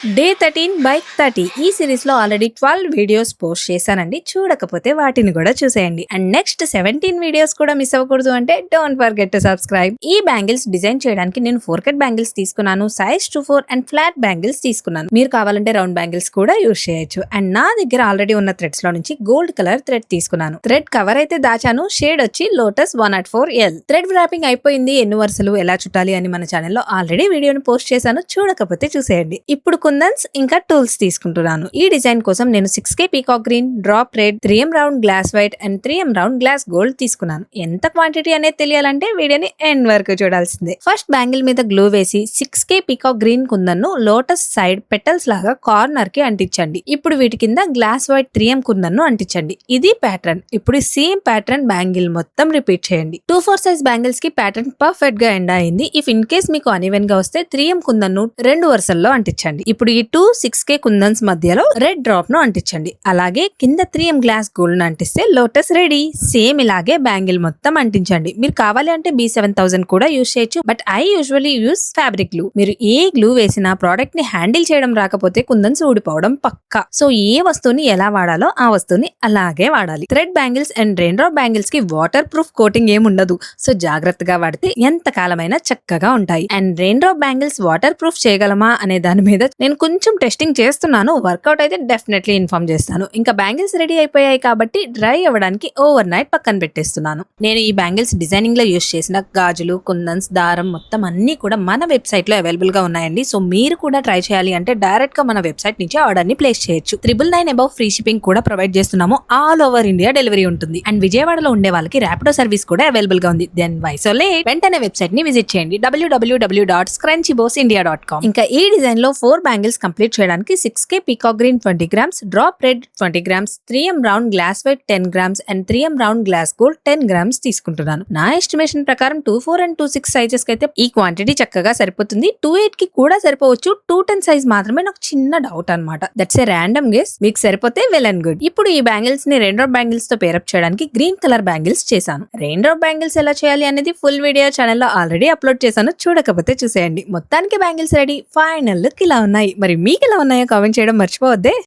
Day 13/30 ఈ series లో already 12 videos post చేశానండి. చూడకపోతే వాటిని కూడా చూసేయండి. అండ్ నెక్స్ట్ 17 వీడియోస్ కూడా మిస్ అవ్వకూడదు అంటే డోంట్ ఫర్గెట్ టు సబ్స్క్రైబ్. ఈ బ్యాంగిల్స్ డిజైన్ చేయడానికి నేను 4 కట్ బ్యాంగిల్స్ తీసుకున్నాను, సైజ్ 2/4 అండ్ ఫ్లాట్ బ్యాంగిల్స్ తీసుకున్నాను. మీరు కావాలంటే రౌండ్ బ్యాంగిల్స్ కూడా యూజ్ చేయొచ్చు. అండ్ నా దగ్గర ఆల్రెడీ ఉన్న థ్రెడ్స్ లో నుంచి గోల్డ్ కలర్ థ్రెడ్ తీసుకున్నాను. థ్రెడ్ కవర్ అయితే దాచాను. షేడ్ వచ్చి లోటస్ 104L. థ్రెడ్ వ్రాపింగ్ అయిపోయింది. ఎన్ని వరుసలు ఎలా చుట్టాలి అని మన ఛానల్లో ఆల్రెడీ వీడియోని పోస్ట్ చేశాను. చూడకపోతే చూసేయండి. ఇప్పుడు కుందన్స్ ఇంకా టూల్స్ తీసుకుంటున్నాను. ఈ డిజైన్ కోసం నేను 6K peacock green, drop red, 3M round glass white and 3M round glass gold తీసుకున్నాను. ఎంత క్వాంటిటీ అనేది తెలియాలంటే వీడియోని ఎండ్ వరకు చూడాల్సిందే. ఫస్ట్ బ్యాంగిల్ మీద గ్లూ వేసి 6K పీకాక్ గ్రీన్ కుందన్ను లోటస్ సైడ్ పెటల్స్ లాగా కార్నర్ కి అంటించండి. ఇప్పుడు వీటి కింద గ్లాస్ వైట్ 3M కుందన్ను అంటించండి. ఇది ప్యాటర్న్. ఇప్పుడు సేమ్ ప్యాటర్న్ బ్యాంగిల్ మొత్తం రిపీట్ చేయండి. 2/4 సైజ్ బ్యాంగిల్స్ కి ప్యాటర్న్ పర్ఫెక్ట్ గా ఎండ్ అయింది. ఇఫ్ ఇన్ కేస్ మీకు అన్ఈవెన్ గా వస్తే 3M కుందన్ను 2 వరుసల్లో అంటించండి. ఇప్పుడు ఈ 2 6K కుందన్స్ మధ్యలో రెడ్ డ్రాప్ ను అంటించండి. అలాగే కింద 3M గ్లాస్ గోల్డ్ ను అంటిస్తే లోటస్ రెడీ. సేమ్ ఇలాగే బ్యాంగిల్ మొత్తం అంటించండి. మీరు కావాలి అంటే B7000 కూడా యూజ్ చేయొచ్చు. But I usually use fabric glue. మీరు ఏ గ్లూ వేసినా ప్రోడక్ట్ ని హ్యాండిల్ చేయడం రాకపోతే కుందన్స్ ఊడిపోవడం పక్కా. సో ఏ వస్తువుని ఎలా వాడాలో ఆ వస్తువుని అలాగే వాడాలి. Thread bangles and rain drop bangles కి వాటర్ ప్రూఫ్ కోటింగ్ ఏముండదు. సో జాగ్రత్తగా వాడితే ఎంత కాలమైనా చక్కగా ఉంటాయి. And rain drop bangles water proof చేయగలమా అనే దాని మీద నేను కొంచెం టెస్టింగ్ చేస్తున్నాను. వర్కౌట్ అయితే డెఫినెట్లీ ఇన్ఫార్మ్ చేస్తాను. ఇంకా బ్యాంగిల్స్ రెడీ అయిపోయాయి కాబట్టి డ్రై అవ్వడానికి ఓవర్ నైట్ పక్కన పెట్టేస్తున్నాను. నేను ఈ బ్యాంగిల్స్ డిజైనింగ్ లో యూస్ చేసిన గాజులు, కుందన్స్, దారం మొత్తం అన్ని కూడా మన వెబ్సైట్ లో అవైలబుల్ గా ఉన్నాయండి. సో మీరు కూడా ట్రై చేయాలి అంటే డైరెక్ట్ గా మన వెబ్సైట్ నుంచి ఆర్డర్ ని ప్లేస్ చేయొచ్చు. 999 అబౌవ్ ఫ్రీ షిప్పింగ్ కూడా ప్రొవైడ్ చేస్తున్నాము. ఆల్ ఓవర్ ఇండియా డెలివరీ ఉంటుంది. అండ్ విజయవాడలో ఉండే వాళ్ళకి ర్యాపిడో సర్వీస్ కూడా అవైలబుల్ గా ఉంది. Then why so late? వెంటనే వెబ్సైట్ ని విజిట్ చేయండి www.scrunchybossindia.com. ఇంకా ఈ డిజైన్ లో 4 బ్యాంగిల్స్ కంప్లీట్ చేయడానికి 6K peacock green 20 grams, drop red 20 grams, 3M round glass white 10 grams and 3M round glass gold 10 grams తీసుకుంటున్నాను. నా ఎస్టిమేషన్ ప్రకారం 2/4 అండ్ 2/6 సైజెస్ కి అయితే ఈ క్వాంటిటీ చక్కగా సరిపోతుంది. 2/8 కి కూడా సరిపోవచ్చు. 2/10 సైజ్ మాత్రమే నాకు చిన్న డౌట్ అన్నమాట. That's a random guess. మీకు సరిపోతే వెల్ అండ్ గుడ్. ఇప్పుడు ఈ బ్యాంగిల్స్ ని రెయిన్ డ్రాప్ బ్యాంగిల్స్ తో పేరప్ చేయడానికి గ్రీన్ కలర్ బ్యాంగిల్స్ చేశాను. రెయిన్ డ్రాప్ బ్యాంగిల్స్ ఎలా చేయాలి అనేది ఫుల్ వీడియో ఛానల్లో ఆల్రెడీ అప్లోడ్ చేశాను. చూడకపోతే చూసేయండి. మొత్తానికి బ్యాంగిల్స్ రెడీ. ఫైనల్ లుక్ ఇలా ఉన్నాయి. మరి మీకు ఎలా ఉన్నాయో కామెంట్ చేయడం మర్చిపోవద్దే.